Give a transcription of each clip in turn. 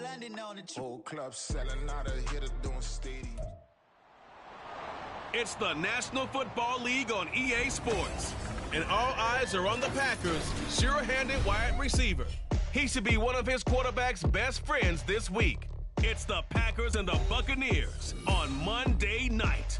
landing on the whole club selling out a hitter doing stadium. It's the National Football League on EA Sports. And all eyes are on the Packers' sure-handed wide receiver. He should be one of his quarterback's best friends this week. It's the Packers and the Buccaneers on Monday night.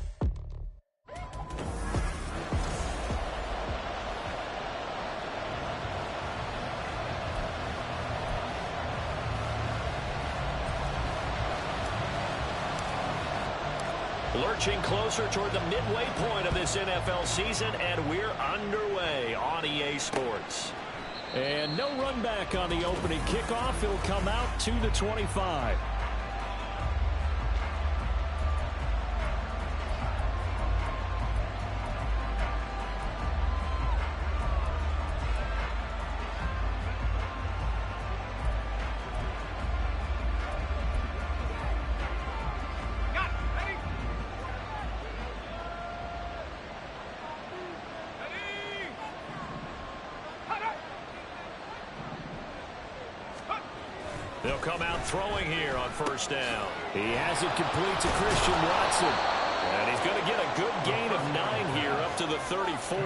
Lurching closer toward the midway point of this NFL season, and we're underway on EA Sports. And no run back on the opening kickoff. It'll come out to the 25. They'll come out throwing here on first down. He has it complete to Christian Watson. And he's going to get a good gain of 9 here up to the 34.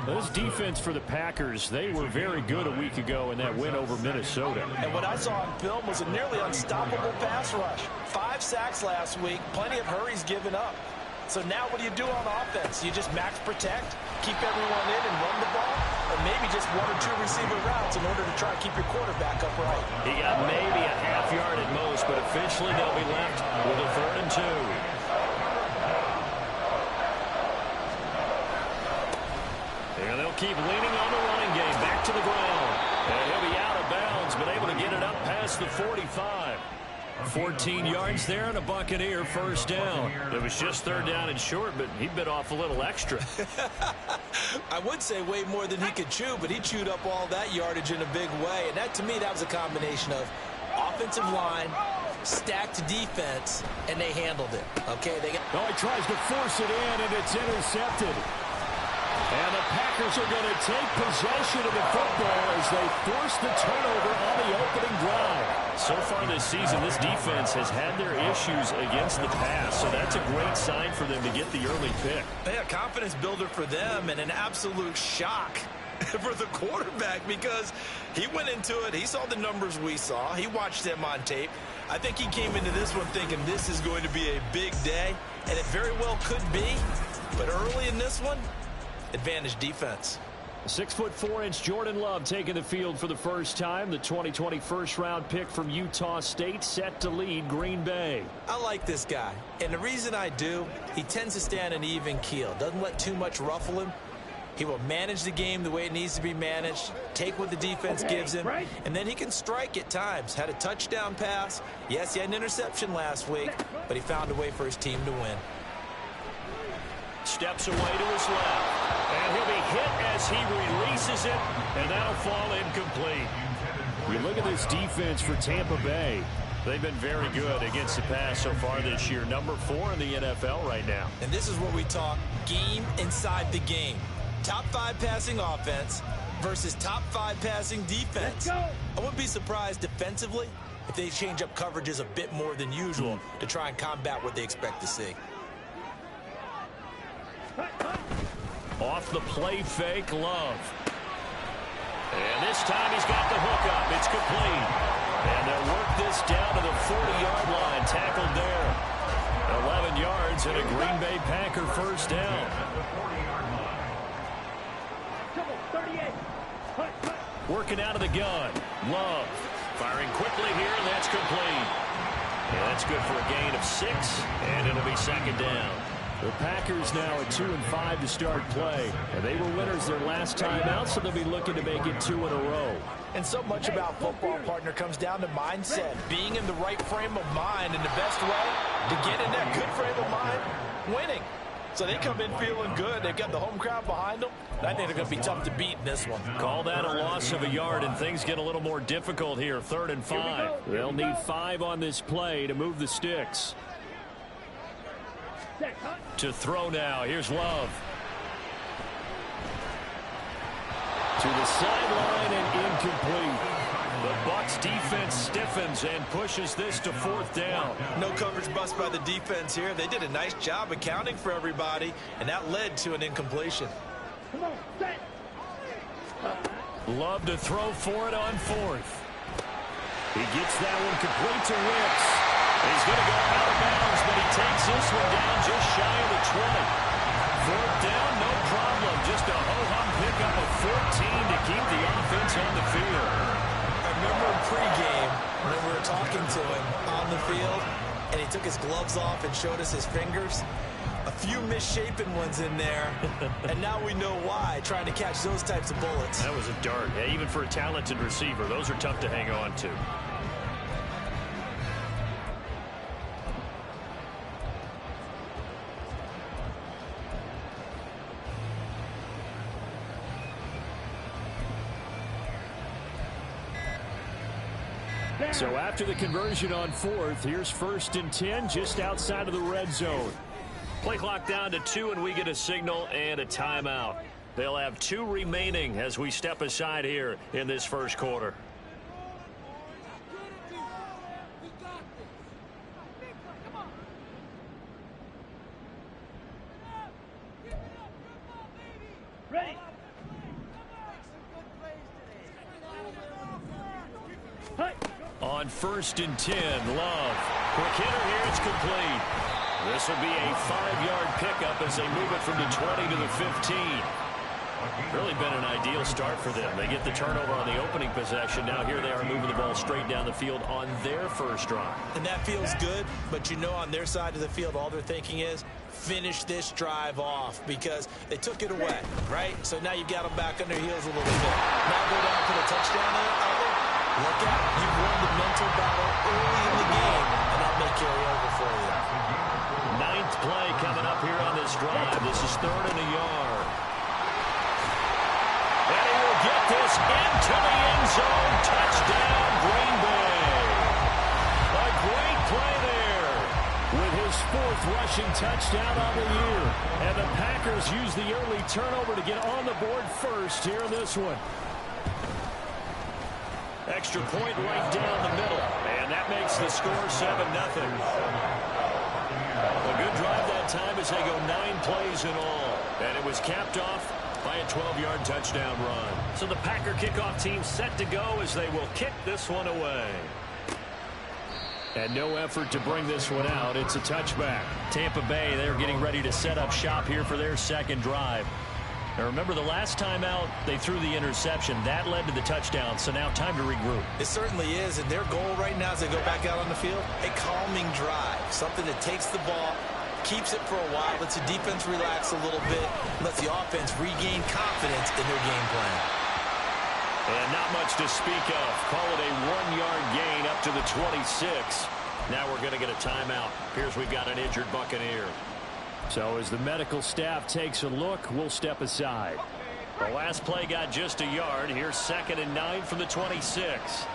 This defense for the Packers, they were very good a week ago in that win over Minnesota. And what I saw on film was a nearly unstoppable pass rush. 5 sacks last week, plenty of hurries given up. So now what do you do on offense? You just max protect, keep everyone in and run the ball, or maybe just 1 or 2 receiver routes in order to try and keep your quarterback upright. He got maybe a half yard at most, but officially they'll be left with a 3rd and 2. And they'll keep leaning on the running game. Back to the ground. And he'll be out of bounds, but able to get it up past the 45. 14 yards there and a Buccaneer first down. It was just 3rd down and short, but he bit off a little extra. I would say way more than he could chew, but he chewed up all that yardage in a big way. And that, to me, that was a combination of offensive line, stacked defense, and they handled it. Okay, he tries to force it in, and it's intercepted. And the Packers are going to take possession of the football as they force the turnover on the opening drive. So far this season, this defense has had their issues against the pass, so that's a great sign for them to get the early pick. Yeah, confidence builder for them and an absolute shock for the quarterback because he went into it. He saw the numbers we saw. He watched them on tape. I think he came into this one thinking this is going to be a big day, and it very well could be. But early in this one, advantage defense. 6'4" Jordan Love taking the field for the first time. The 2020 first-round pick from Utah State set to lead Green Bay. I like this guy, and the reason I do, he tends to stand an even keel. Doesn't let too much ruffle him. He will manage the game the way it needs to be managed, take what the defense gives him, and then he can strike at times. Had a touchdown pass. Yes, he had an interception last week, but he found a way for his team to win. Steps away to his left. And he'll be hit as he releases it, and that'll fall incomplete. You look at this defense for Tampa Bay. They've been very good against the pass so far this year. Number 4 in the NFL right now. And this is where we talk game inside the game. Top 5 passing offense versus top 5 passing defense. I wouldn't be surprised defensively if they change up coverages a bit more than usual to try and combat what they expect to see. Off the play fake, Love. And this time he's got the hook up. It's complete. And they'll work this down to the 40-yard line. Tackled there. 11 yards and a Green Bay Packer first down. Working out of the gun. Love. Firing quickly here, and that's complete. And that's good for a gain of 6, and it'll be 2nd down. The Packers now at 2-5 to start play. And they were winners their last time out, so they'll be looking to make it 2 in a row. And so much about football, partner, comes down to mindset. Being in the right frame of mind, and the best way to get in that good frame of mind, winning. So they come in feeling good. They've got the home crowd behind them. I think they're going to be tough to beat in this one. Call that a loss of a yard, and things get a little more difficult here. 3rd and 5. They'll need 5 on this play to move the sticks. To throw now. Here's Love. To the sideline and incomplete. The Bucs defense stiffens and pushes this to 4th down. No coverage bust by the defense here. They did a nice job accounting for everybody, and that led to an incompletion. Love to throw for it on 4th. He gets that one complete to Wicks. He's going to go out of bounds, but he takes this one down just shy of the 20. 4th down, no problem. Just a ho-hum pickup of 14 to keep the offense on the field. I remember in pregame when we were talking to him on the field, and he took his gloves off and showed us his fingers. A few misshapen ones in there, and now we know why, trying to catch those types of bullets. That was a dart. Yeah, even for a talented receiver, those are tough to hang on to. So after the conversion on 4th, here's 1st and 10 just outside of the red zone. Play clock down to 2, and we get a signal and a timeout. They'll have 2 remaining as we step aside here in this first quarter. On 1st and 10, Love. Quick hitter here, it's complete. This will be a 5-yard pickup as they move it from the 20 to the 15. Really been an ideal start for them. They get the turnover on the opening possession. Now here they are moving the ball straight down the field on their first drive. And that feels good, but you know on their side of the field, all they're thinking is finish this drive off because they took it away, right? So now you've got them back on their heels a little bit. Now go down to the touchdown there. Look out. You've won the mental battle early in the game, and that may carry over for you. 9th play coming up here on this drive. This is 3rd and a yard. And he will get this into the end zone. Touchdown, Green Bay. A great play there with his 4th rushing touchdown on the year. And the Packers use the early turnover to get on the board first here in this one. Extra point right down the middle. And that makes the score 7-0. A good drive that time as they go 9 plays in all. And it was capped off by a 12-yard touchdown run. So the Packer kickoff team set to go as they will kick this one away. And no effort to bring this one out. It's a touchback. Tampa Bay, they're getting ready to set up shop here for their second drive. Now remember, the last time out, they threw the interception. That led to the touchdown, so now time to regroup. It certainly is, and their goal right now as they go back out on the field, a calming drive, something that takes the ball, keeps it for a while, lets the defense relax a little bit, lets the offense regain confidence in their game plan. And not much to speak of. Call it a 1-yard gain up to the 26. Now we're going to get a timeout. Here's we've got an injured Buccaneer. So as the medical staff takes a look, we'll step aside. The last play got just a yard. Here's 2nd and 9 from the 26.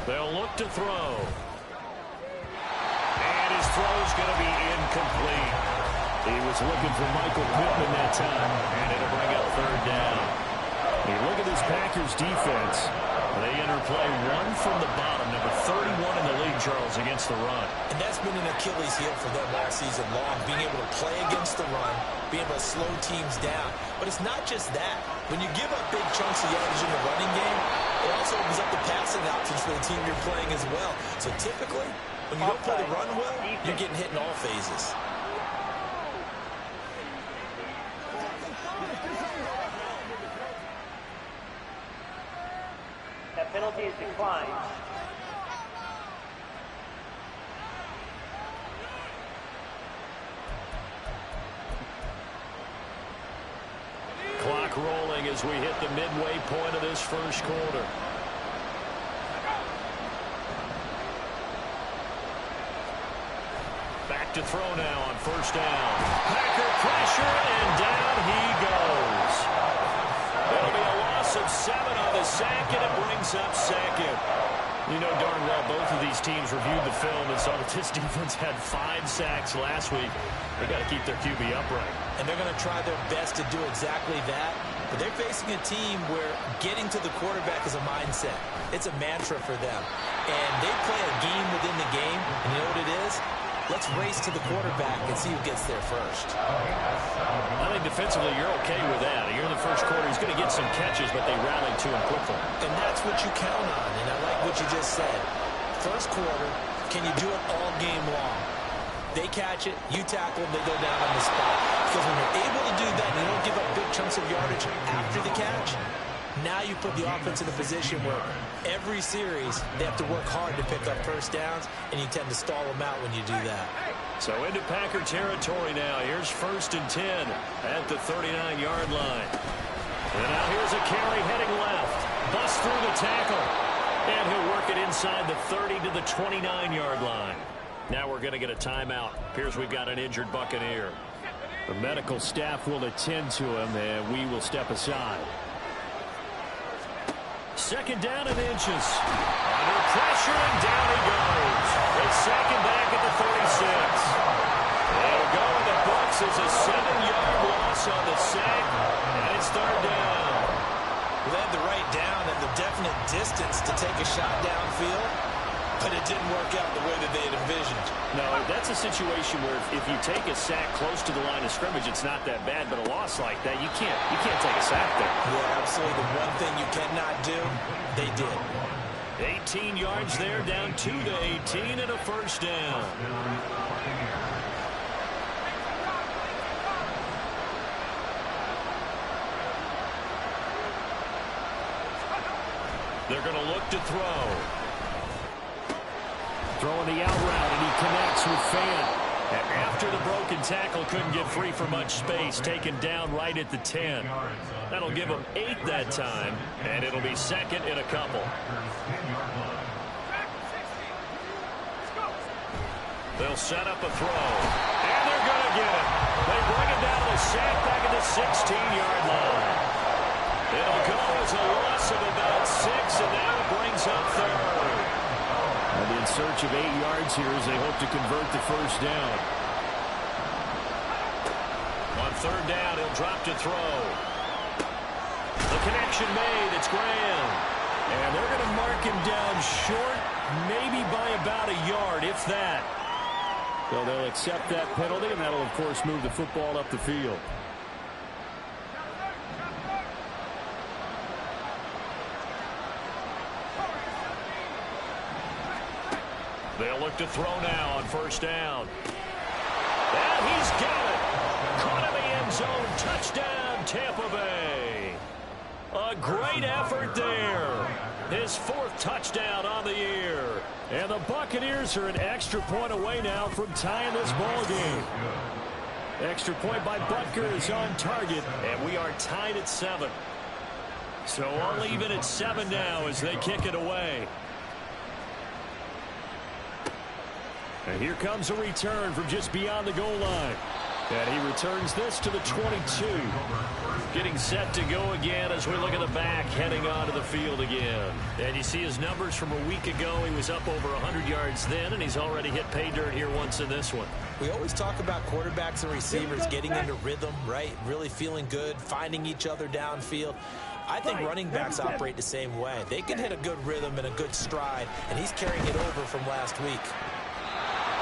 They'll look to throw. And his throw's going to be incomplete. He was looking for Michael Pittman that time, and it'll bring up 3rd down. You look at this Packers defense. They enter play 1 from the bottom, number 31 in the league, Charles, against the run. And that's been an Achilles heel for them all season long, being able to play against the run, being able to slow teams down. But it's not just that. When you give up big chunks of yardage in the running game, it also opens up the passing options for the team you're playing as well. So typically, when you don't play the run well, you're getting hit in all phases. That penalty is declined. Clock rolling as we hit the midway point of this first quarter. Back to throw now on 1st down. Packer pressure, and down he goes. That'll be a loss of 7 on the sack, and it brings up 2nd. You know darn well both of these teams reviewed the film and saw that this defense had 5 sacks last week. They got to keep their QB upright. And they're going to try their best to do exactly that. But they're facing a team where getting to the quarterback is a mindset. It's a mantra for them. And they play a game within the game, and you know what it is? Let's race to the quarterback and see who gets there first. I think defensively you're okay with that. You're in the first quarter. He's going to get some catches, but they rallied to him quickly. And that's what you count on, and I like what you just said. First quarter, can you do it all game long? They catch it, you tackle them, they go down on the spot. Because when you're able to do that and you don't give up big chunks of yardage after the catch, now you put the offense in a position where every series they have to work hard to pick up first downs, and you tend to stall them out when you do that. So into Packer territory now. Here's 1st and 10 at the 39-yard line. And now here's a carry heading left. Busts through the tackle. And he'll work it inside the 30 to the 29-yard line. Now we're going to get a timeout. Appears we've got an injured Buccaneer. The medical staff will attend to him, and we will step aside. 2nd down and inches. Under pressure, and down he goes. It's 2nd back at the 36. They'll go in the Bucs as a 7-yard loss on the sack, and it's 3rd down. They had the right down and the definite distance to take a shot downfield, but it didn't work out the way that they had envisioned. No, that's a situation where if you take a sack close to the line of scrimmage, it's not that bad, but a loss like that, you can't take a sack there. Yeah, absolutely. The one thing you cannot do, they did. 18 yards there, down 2 to 18, and a 1st down. They're going to look to throw. Throwing the out route, and he connects with Fan. And after the broken tackle, couldn't get free for much space, taken down right at the 10. That'll give him 8 that time, and it'll be 2nd and a couple. They'll set up a throw, and they're going to get it. They bring it down to the sack back at the 16-yard line. It'll go as a loss of about 6, and now it brings up 3rd. And in search of 8 yards here as they hope to convert the 1st down. On 3rd down, he'll drop to throw. The connection made. It's Graham. And they're going to mark him down short, maybe by about a yard, if that. So they'll accept that penalty, and that'll, of course, move the football up the field. They'll look to throw now on 1st down. And he's got it. Caught in the end zone. Touchdown, Tampa Bay. A great effort there. His 4th touchdown on the year. And the Buccaneers are an extra point away now from tying this ball game. Extra point by Butker is on target, and we are tied at 7. So all even at 7 now as they kick it away. And here comes a return from just beyond the goal line. And he returns this to the 22. Getting set to go again as we look at the back, heading onto the field again. And you see his numbers from a week ago. He was up over 100 yards then, and he's already hit pay dirt here once in this one. We always talk about quarterbacks and receivers getting into rhythm, right? Really feeling good, finding each other downfield. I think running backs operate the same way. They can hit a good rhythm and a good stride, and he's carrying it over from last week.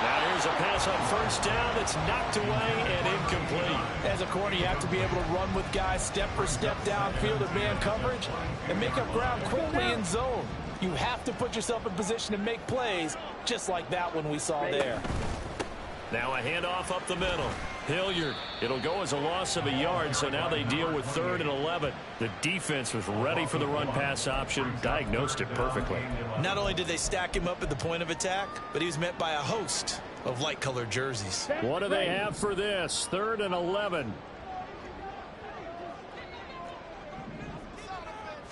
Now here's a pass on 1st down that's knocked away and incomplete. As a corner, you have to be able to run with guys step for step downfield in man coverage and make up ground quickly in zone. You have to put yourself in position to make plays, just like that one we saw there. Now a handoff up the middle. Hilliard. It'll go as a loss of a yard, so now they deal with 3rd and 11. The defense was ready for the run-pass option, diagnosed it perfectly. Not only did they stack him up at the point of attack, but he was met by a host of light-colored jerseys. What do they have for this? 3rd and 11.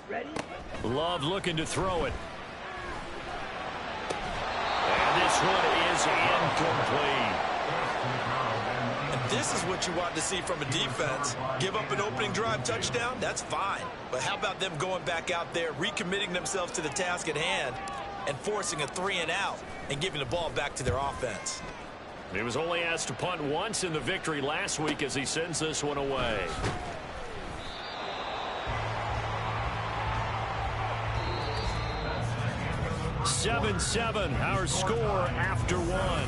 Ready? Love looking to throw it. And this one is incomplete. This is what you want to see from a defense. Give up an opening drive touchdown, that's fine. But how about them going back out there, recommitting themselves to the task at hand, and forcing a 3-and-out and giving the ball back to their offense? He was only asked to punt once in the victory last week as he sends this one away. 7-7, our score after one.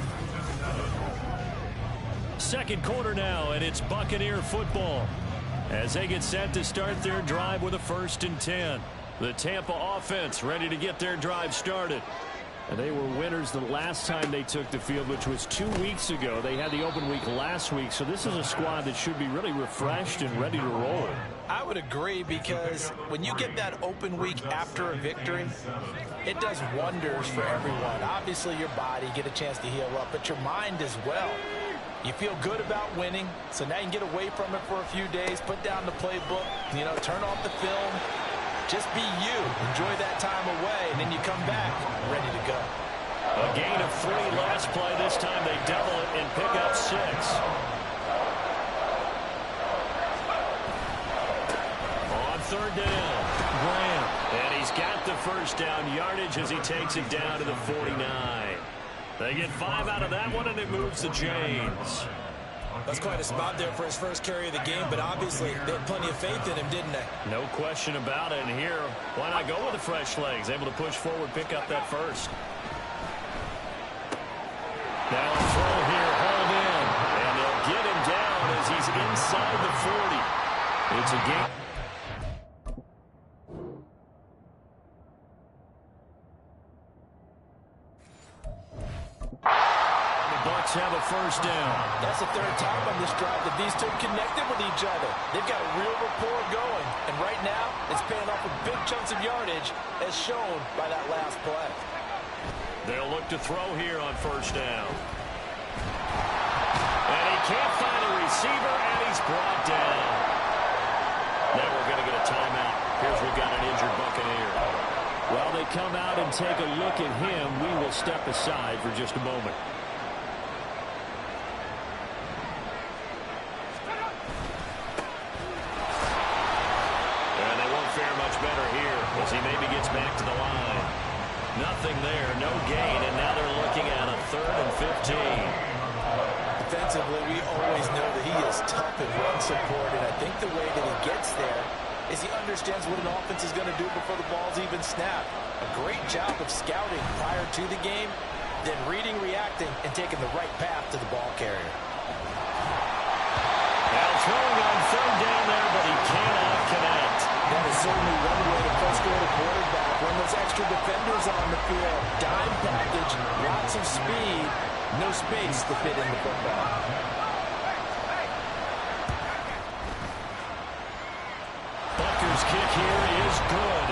Second quarter now, and it's Buccaneer football as they get set to start their drive with a 1st and 10. The Tampa offense ready to get their drive started. And they were winners the last time they took the field, which was 2 weeks ago. They had the open week last week, so this is a squad that should be really refreshed and ready to roll. I would agree, because when you get that open week after a victory, it does wonders for everyone. Obviously, your body, get a chance to heal up, but your mind as well. You feel good about winning, so now you can get away from it for a few days, put down the playbook, turn off the film. Just be you. Enjoy that time away, and then you come back ready to go. A gain of 3 last play. This time they double it and pick up 6. On 3rd down, Graham. And he's got the 1st down yardage as he takes it down to the 49. They get 5 out of that one, and it moves to James. That's quite a spot there for his first carry of the game, but obviously they had plenty of faith in him, didn't they? No question about it. And here, why not go with the fresh legs? Able to push forward, pick up that 1st. Now a throw here, hauled in. And they'll get him down as he's inside the 40. It's a game. Bucs have a 1st down. That's the 3rd time on this drive that these two connected with each other. They've got a real rapport going, and right now it's paying off with big chunks of yardage, as shown by that last play. They'll look to throw here on 1st down. And he can't find a receiver, and he's brought down. Now we're going to get a timeout. Here's we've got an injured Buccaneer. While they come out and take a look at him, we will step aside for just a moment. As he maybe gets back to the line. Nothing there, no gain, and now they're looking at a 3rd and 15. Defensively, we always know that he is tough and run support, and I think the way that he gets there is he understands what an offense is going to do before the ball's even snapped. A great job of scouting prior to the game, then reading, reacting, and taking the right path to the ball carrier. Now throwing on 3rd down there, but he cannot connect. That is certainly one way to frustrate a quarterback. When those extra defenders on the field, dime package, lots of speed, no space to fit in the football. Bucker's kick here is good.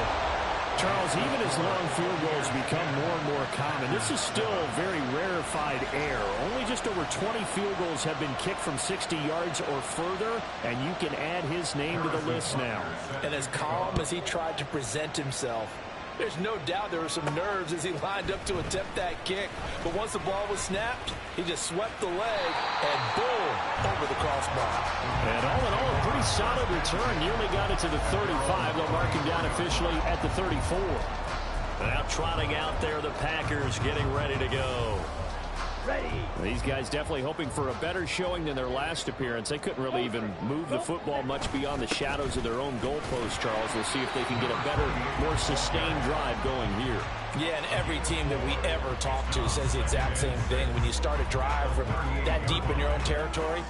Charles, even as long field goals become more and more common, this is still very rarefied air. Only just over 20 field goals have been kicked from 60 yards or further, and you can add his name to the list now. And as calm as he tried to present himself, there's no doubt there were some nerves as he lined up to attempt that kick. But once the ball was snapped, he just swept the leg and boom, over the crossbar. And all in all, a pretty solid return. Nearly got it to the 35. They'll mark him down officially at the 34. Now trotting out there, the Packers getting ready to go. These guys definitely hoping for a better showing than their last appearance. They couldn't really even move the football much beyond the shadows of their own goalpost, Charles. We'll see if they can get a better, more sustained drive going here. Yeah, and every team that we ever talk to says the exact same thing. When you start a drive from that deep in your own territory,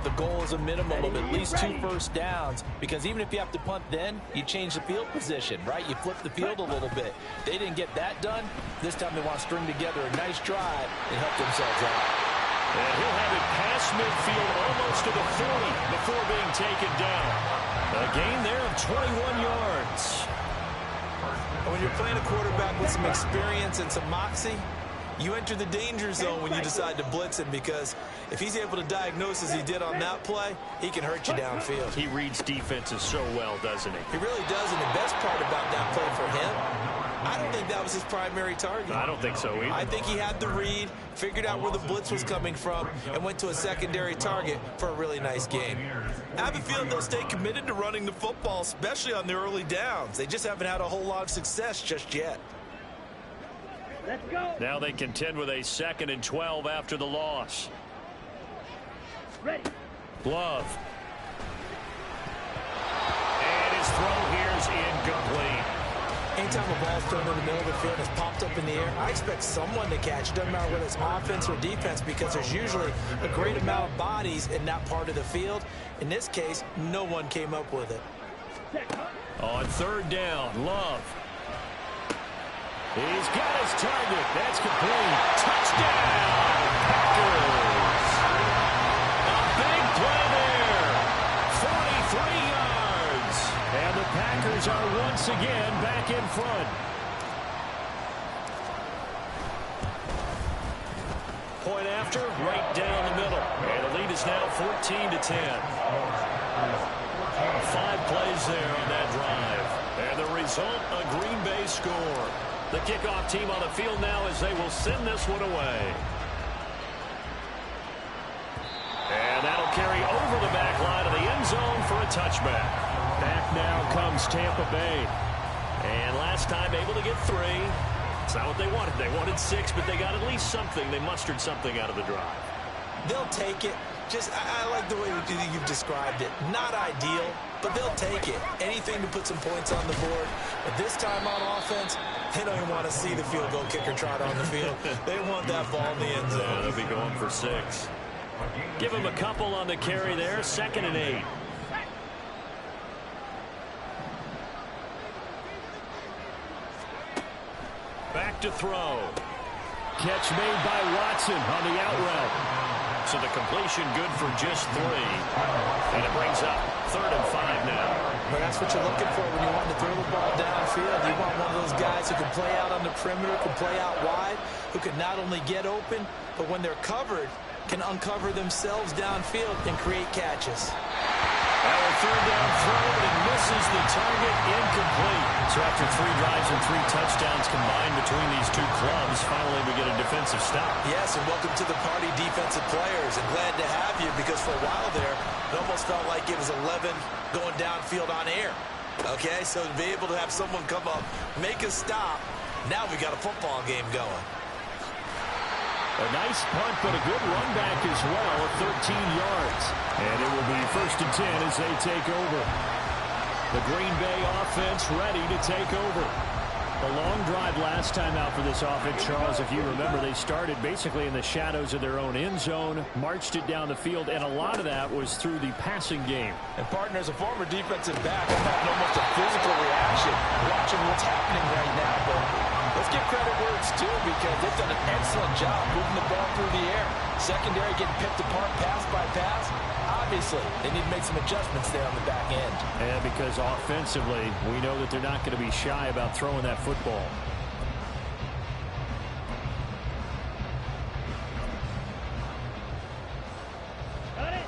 the goal is a minimum of at least 2 first downs, because even if you have to punt then, you change the field position, right? You flip the field a little bit. They didn't get that done. This time they want to string together a nice drive and help themselves out. And he'll have it past midfield almost to the 40 before being taken down. A gain there of 21 yards. When you're playing a quarterback with some experience and some moxie, you enter the danger zone when you decide to blitz him, because if he's able to diagnose as he did on that play, he can hurt you downfield. He reads defenses so well, doesn't he? He really does, and the best part about that play for him, I don't think that was his primary target. I don't think so either. I think he had the read, figured out where the blitz was coming from, and went to a secondary target for a really nice game. I have a feeling they'll stay committed to running the football, especially on the early downs. They just haven't had a whole lot of success just yet. Let's go. Now they contend with a 2nd and 12 after the loss. Ready. Glove. And his throw here is incomplete. Anytime a ball's thrown in the middle of the field and it's popped up in the air, I expect someone to catch it. Doesn't matter whether it's offense or defense, because there's usually a great amount of bodies in that part of the field. In this case, no one came up with it. On third down, Love. He's got his target. That's complete. Touchdown, Packers. A big play there. 43 yards. And the Packers are once again back in front. Point after, right down the middle. And the lead is now 14-10. 5 plays there on that drive. And the result, a Green Bay score. The kickoff team on the field now as they will send this one away. And that'll carry over the back line of the end zone for a touchback. Back now comes Tampa Bay. And last time able to get 3. It's not what they wanted. They wanted 6, but they got at least something. They mustered something out of the drive. They'll take it. I like the way you've described it. Not ideal, but they'll take it. Anything to put some points on the board. But this time on offense, they don't even want to see the field goal kicker trot on the field. They want that ball in the end zone. Yeah, they'll be going for 6. Give them a couple on the carry there. 2nd and 8. Back to throw. Catch made by Watson on the out route. So the completion good for just 3. And it brings up 3rd and 5 now. But that's what you're looking for when you want to throw the ball downfield. You want one of those guys who can play out on the perimeter, can play out wide, who can not only get open, but when they're covered, can uncover themselves downfield and create catches. Our 3rd down throw, but it misses the target, incomplete. So after 3 drives and 3 touchdowns combined between these two clubs, finally we get a defensive stop. Yes, and welcome to the party, defensive players. And glad to have you, because for a while there, it almost felt like it was 11 going downfield on air. Okay, so to be able to have someone come up, make a stop, now we got a football game going. A nice punt, but a good run back as well at 13 yards. And it will be 1st and 10 as they take over. The Green Bay offense ready to take over. A long drive last time out for this offense, Charles. If you remember, they started basically in the shadows of their own end zone, marched it down the field, and a lot of that was through the passing game. And, partner, as a former defensive back, I'm having almost a physical reaction watching what's happening right now. But let's give credit where it's due, because they've done an excellent job moving the ball through the air. Secondary getting picked apart pass by pass. Obviously, they need to make some adjustments there on the back end. And because offensively, we know that they're not going to be shy about throwing that football. Got it.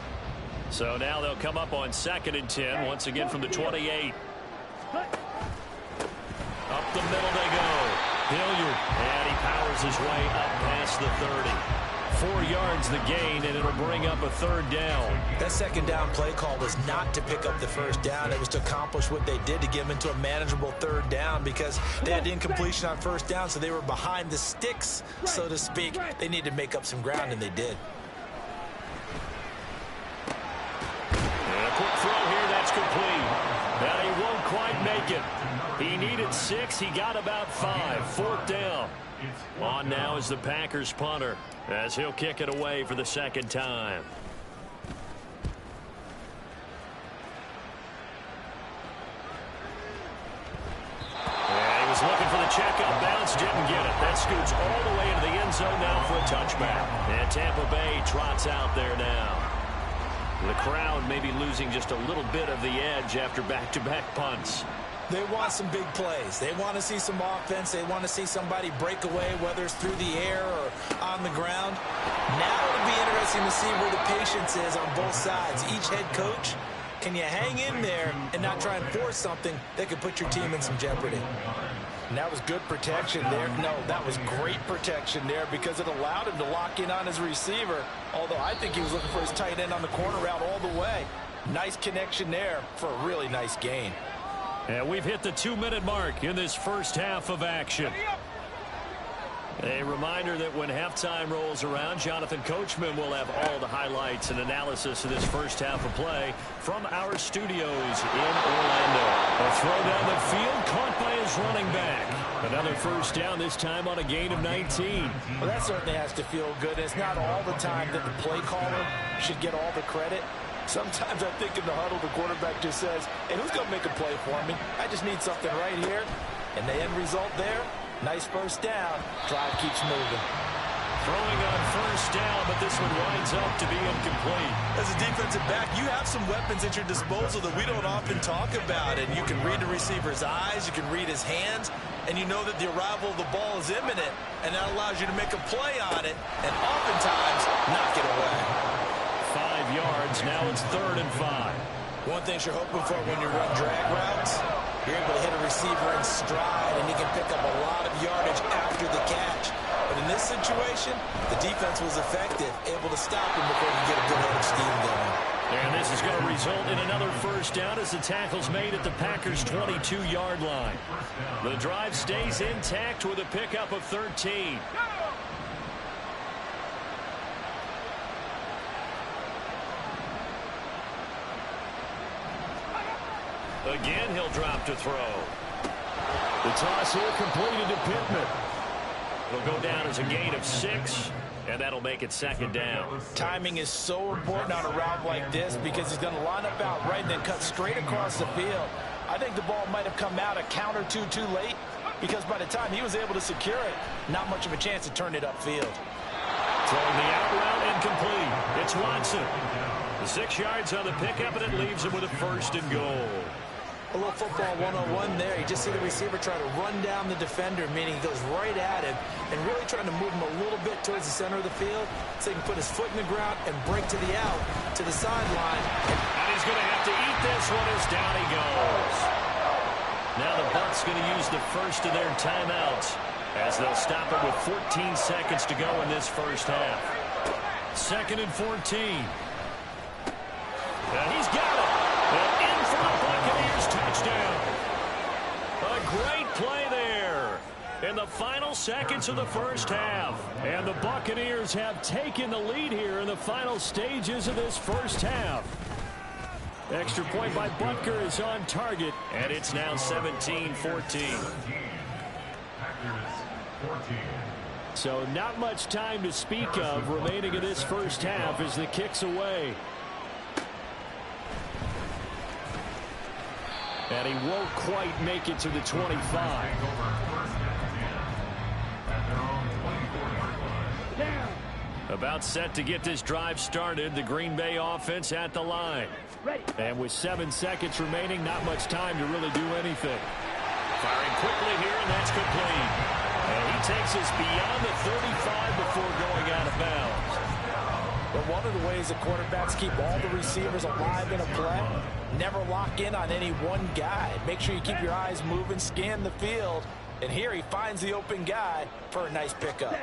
So now they'll come up on 2nd and 10, once again from the 28. Up the middle they go. Hilliard, and he powers his way up past the 30. 4 yards the gain, and it'll bring up a 3rd down. That 2nd down play call was not to pick up the 1st down. It was to accomplish what they did, to get them into a manageable 3rd down, because they had incompletion on 1st down, so they were behind the sticks, so to speak. They needed to make up some ground, and they did. And a quick throw here, that's complete. But he won't quite make it. He needed 6. He got about 5. 4th down. On now is the Packers punter, as he'll kick it away for the 2nd time. And he was looking for the checkup bounce, didn't get it. That scoots all the way into the end zone now for a touchback. And Tampa Bay trots out there now. The crowd may be losing just a little bit of the edge after back-to-back punts. They want some big plays. They want to see some offense. They want to see somebody break away, whether it's through the air or on the ground. Now it'll be interesting to see where the patience is on both sides. Each head coach, can you hang in there and not try and force something that could put your team in some jeopardy? And that was good protection there. No, that was great protection there, because it allowed him to lock in on his receiver, although I think he was looking for his tight end on the corner route all the way. Nice connection there for a really nice gain. And we've hit the 2-minute mark in this first half of action. A reminder that when halftime rolls around, Jonathan Coachman will have all the highlights and analysis of this first half of play from our studios in Orlando. A throw down the field, caught by Eagles running back. Another first down, this time on a gain of 19. Well, that certainly has to feel good. It's not all the time that the play caller should get all the credit. Sometimes I think in the huddle, the quarterback just says, hey, who's going to make a play for me? I just need something right here. And the end result there, nice first down. Drive keeps moving. Throwing on first down, but this one winds up to be incomplete. As a defensive back, you have some weapons at your disposal that we don't often talk about. And you can read the receiver's eyes, you can read his hands, and you know that the arrival of the ball is imminent, and that allows you to make a play on it and oftentimes knock it away. 5 yards, now it's 3rd and 5. One thing you're hoping for when you run drag routes, you're able to hit a receiver in stride, and he can pick up a lot of yardage after the catch. But in this situation, the defense was effective, able to stop him before he could get a good head of steam going. And this is going to result in another first down as the tackle's made at the Packers' 22-yard line. The drive stays intact with a pickup of 13. Again, he'll drop to throw. The toss here completed to Pittman. It'll go down as a gain of 6, and that'll make it 2nd down. Timing is so important on a route like this because he's going to line up out right and then cut straight across the field. I think the ball might have come out a count or two too late because by the time he was able to secure it, not much of a chance to turn it upfield. Throwing the out route incomplete. It's Watson. The 6 yards on the pickup, and it leaves him with a 1st and goal. A little football 101 there. You just see the receiver try to run down the defender, meaning he goes right at him and really trying to move him a little bit towards the center of the field so he can put his foot in the ground and break to the out, to the sideline. And he's going to have to eat this one as down he goes. Now the Bucs going to use the first of their timeouts as they'll stop it with 14 seconds to go in this first half. 2nd and 14. And he's got it. And in for the Buccaneers touchdown. A great play there in the final seconds of the first half. And the Buccaneers have taken the lead here in the final stages of this first half. Extra point by Butker is on target, and it's now 17-14. So not much time to speak of remaining in this first half as the kick's away. And he won't quite make it to the 25. About set to get this drive started. The Green Bay offense at the line. And with 7 seconds remaining, not much time to really do anything. Firing quickly here, and that's complete. And he takes us beyond the 35 before going out of bounds. But one of the ways the quarterbacks keep all the receivers alive in a play, never lock in on any one guy. Make sure you keep your eyes moving, scan the field. And here he finds the open guy for a nice pickup.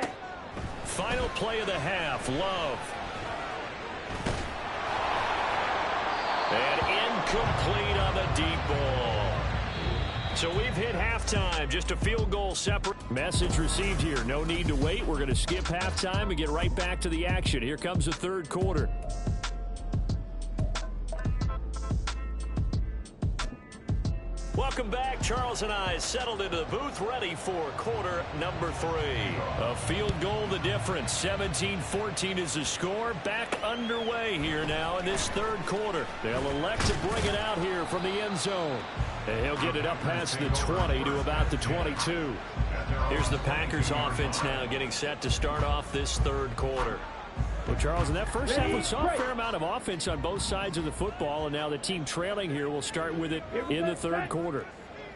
Final play of the half, Love. And incomplete on the deep ball. So we've hit halftime, just a field goal separate. Message received here, no need to wait. We're going to skip halftime and get right back to the action. Here comes the third quarter. Welcome back. Charles and I settled into the booth, ready for quarter number 3. A field goal the difference. 17-14 is the score. Back underway here now in this third quarter. They'll elect to bring it out here from the end zone. And he'll get it up past the 20 to about the 22. Here's the Packers offense now getting set to start off this third quarter. Well, Charles, in that first half, we saw a fair amount of offense on both sides of the football, and now the team trailing here will start with it in the third quarter.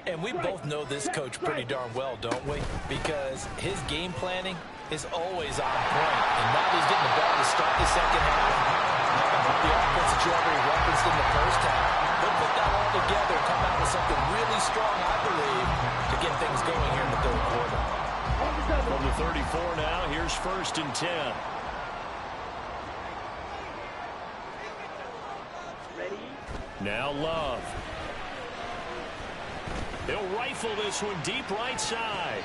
And we both know this coach pretty darn well, don't we? Because his game planning is always on point. And now he's getting the ball to start the second half. The offense that you already referenced in the first half. They'll put that all together and come out with something really strong, I believe, to get things going here in the third quarter. From the 34 now, here's 1st and 10. Now Love. He'll rifle this one deep right side.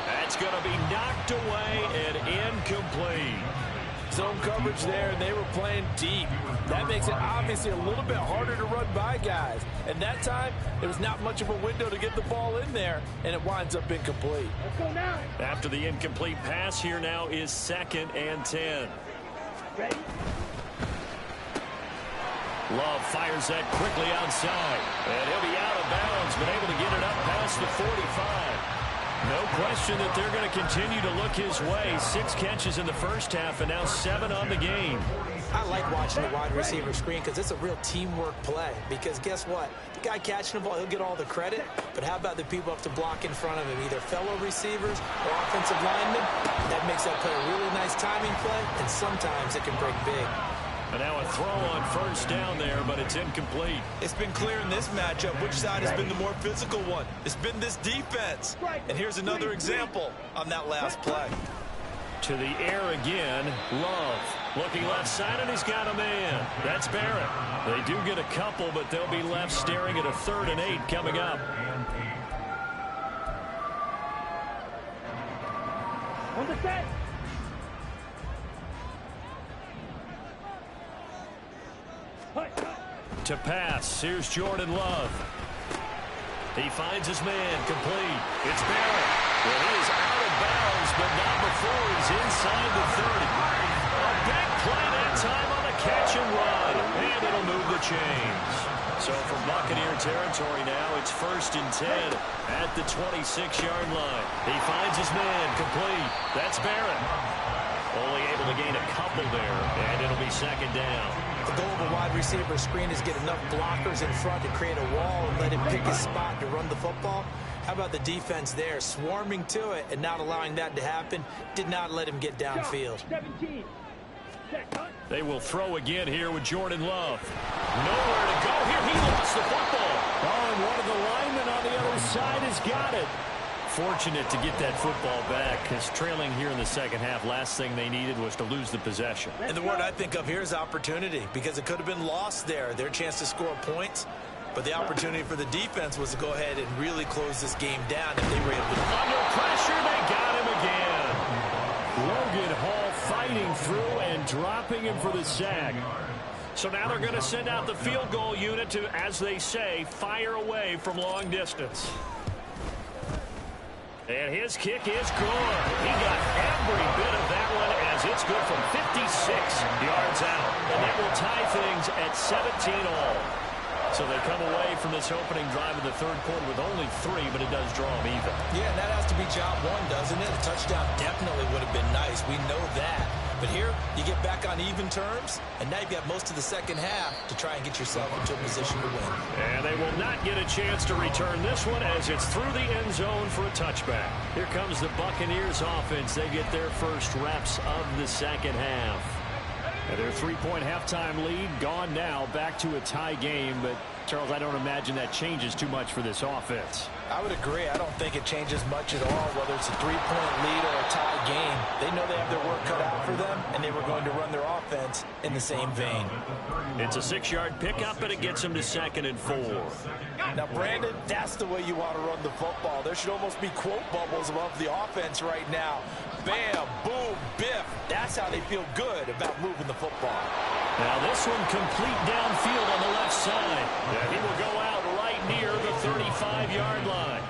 That's going to be knocked away and incomplete. Zone coverage there, and they were playing deep. That makes it obviously a little bit harder to run by guys. And that time, there was not much of a window to get the ball in there, and it winds up incomplete. Let's go now. After the incomplete pass, here now is 2nd and 10. Ready? Love fires that quickly outside. And he'll be out of bounds, but able to get it up past the 45. No question that they're going to continue to look his way. 6 catches in the first half and now 7 on the game. I like watching the wide receiver screen because it's a real teamwork play. Because guess what? The guy catching the ball, he'll get all the credit. But how about the people up to block in front of him, either fellow receivers or offensive linemen? That makes that play a really nice timing play, and sometimes it can break big. And now a throw on first down there, but it's incomplete. It's been clear in this matchup which side has been the more physical one. It's been this defense. And here's another example on that last play. To the air again, Love. Looking left side, and he's got a man. That's Barrett. They do get a couple, but they'll be left staring at a 3rd and 8 coming up. On the set. To pass, here's Jordan Love. He finds his man, complete. It's Barrett. Well, he is out of bounds, but not before he's inside the 30. A big play that time on a catch and run, and it'll move the chains. So from Buccaneer territory now, it's 1st and 10 at the 26-yard line. He finds his man, complete. That's Barrett. Only able to gain a couple there, and it'll be 2nd down. The goal of a wide receiver screen is get enough blockers in front to create a wall and let him pick his spot to run the football. How about the defense there, swarming to it and not allowing that to happen? Did not let him get downfield. 17. They will throw again here with Jordan Love. Nowhere to go here. He lost the football. Oh, and one of the linemen on the other side has got it. Fortunate to get that football back, because trailing here in the second half, last thing they needed was to lose the possession. And the word I think of here is opportunity, because it could have been lost there, their chance to score points. But the opportunity for the defense was to go ahead and really close this game down if they were able to. Under pressure, they got him again. Logan Hall fighting through and dropping him for the sack. So now they're going to send out the field goal unit to, as they say, fire away from long distance. And his kick is good. He got every bit of that one as it's good from 56 yards out. And that will tie things at 17 all. So they come away from this opening drive in the 3rd quarter with only 3, but it does draw them even. Yeah, and that has to be job one, doesn't it? A touchdown definitely would have been nice. We know that. But here, you get back on even terms, and now you've got most of the second half to try and get yourself into a position to win. And they will not get a chance to return this one as it's through the end zone for a touchback. Here comes the Buccaneers offense. They get their first reps of the second half. And their 3-point halftime lead gone now, back to a tie game. But, Charles, I don't imagine that changes too much for this offense. I would agree. I don't think it changes much at all, whether it's a 3-point lead or a tie game. They know they have their work cut out for them, and they were going to run their offense in the same vein. It's a 6-yard pickup, and it gets them to 2nd and 4. Now, Brandon, that's the way you want to run the football. There should almost be quote bubbles above the offense right now. Bam, boom, biff. That's how they feel good about moving the football. Now this one complete downfield on the left side. And he will go out right near the 35-yard line.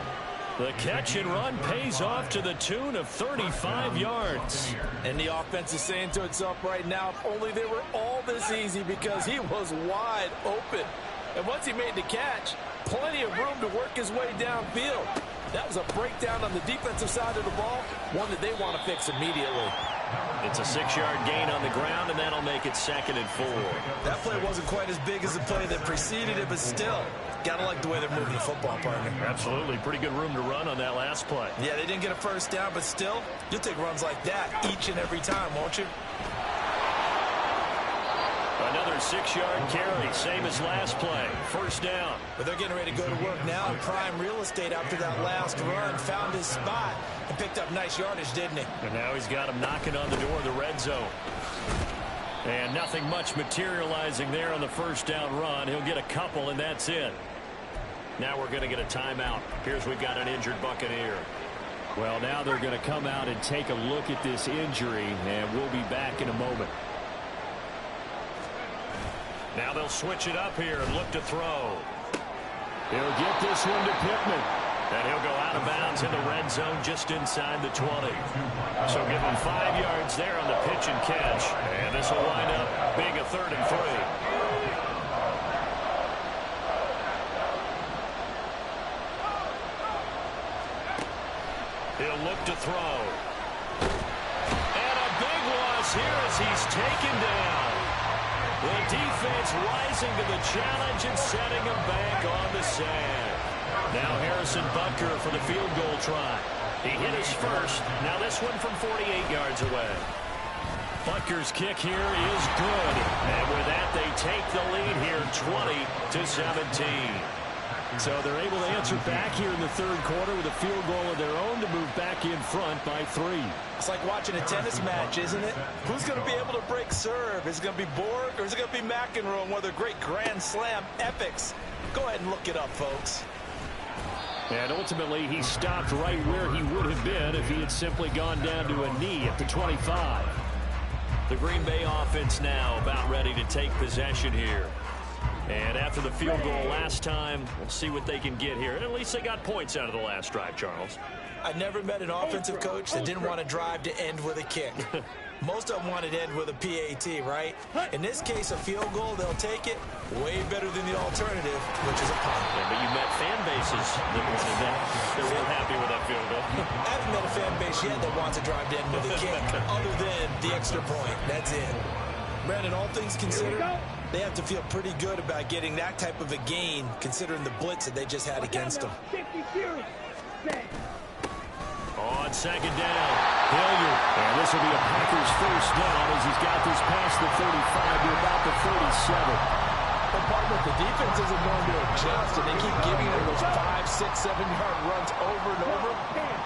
The catch and run pays off to the tune of 35 yards. And the offense is saying to itself right now, if only they were all this easy, because he was wide open. And once he made the catch, plenty of room to work his way downfield. That was a breakdown on the defensive side of the ball, one that they want to fix immediately. It's a 6-yard gain on the ground, and that'll make it 2nd and 4. That play wasn't quite as big as the play that preceded it, but still, got to like the way they're moving the football, partner. Absolutely. Pretty good room to run on that last play. Yeah, they didn't get a first down, but still, you'll take runs like that each and every time, won't you? Another 6-yard carry, same as last play. First down. But they're getting ready to go to work now in prime real estate after that last run. Found his spot and picked up nice yardage, didn't he? And now he's got him knocking on the door of the red zone. And nothing much materializing there on the first down run. He'll get a couple, and that's it. Now we're going to get a timeout. Here's we've got an injured Buccaneer. Well, now they're going to come out and take a look at this injury, and we'll be back in a moment. Now they'll switch it up here and look to throw. He'll get this one to Pittman. And he'll go out of bounds in the red zone just inside the 20. So give him 5 yards there on the pitch and catch. And this will wind up being a 3rd and 3. He'll look to throw. And a big loss here as he's taken down. The defense rising to the challenge and setting him back on the sand. Now Harrison Butker for the field goal try. He hit his first. Now this one from 48 yards away. Butker's kick here is good. And with that, they take the lead here 20-17. So they're able to answer back here in the 3rd quarter with a field goal of their own to move back in front by 3. It's like watching a tennis match, isn't it? Who's going to be able to break serve? Is it going to be Borg or is it going to be McEnroe? One of their great Grand Slam epics. Go ahead and look it up, folks. And ultimately, he stopped right where he would have been if he had simply gone down to a knee at the 25. The Green Bay offense now about ready to take possession here. And after the field goal last time, we'll see what they can get here. And at least they got points out of the last drive, Charles. I never met an offensive coach that didn't want to drive to end with a kick. Most of them wanted to end with a PAT, right? In this case, a field goal, they'll take it way better than the alternative, which is a punt. Yeah, but you met fan bases that wanted that. They weren't happy with that field goal. I haven't met a fan base yet that wants to drive to end with a kick, other than the extra point. That's it. Brandon, all things considered, they have to feel pretty good about getting that type of a gain, considering the blitz that they just had against them. On 2nd down, Hilliard. And this will be a Packers 1st down as he's got this past the 35 to about the 47. But partner, the defense isn't going to adjust, and they keep giving them those 5, 6, 7-yard runs over and over.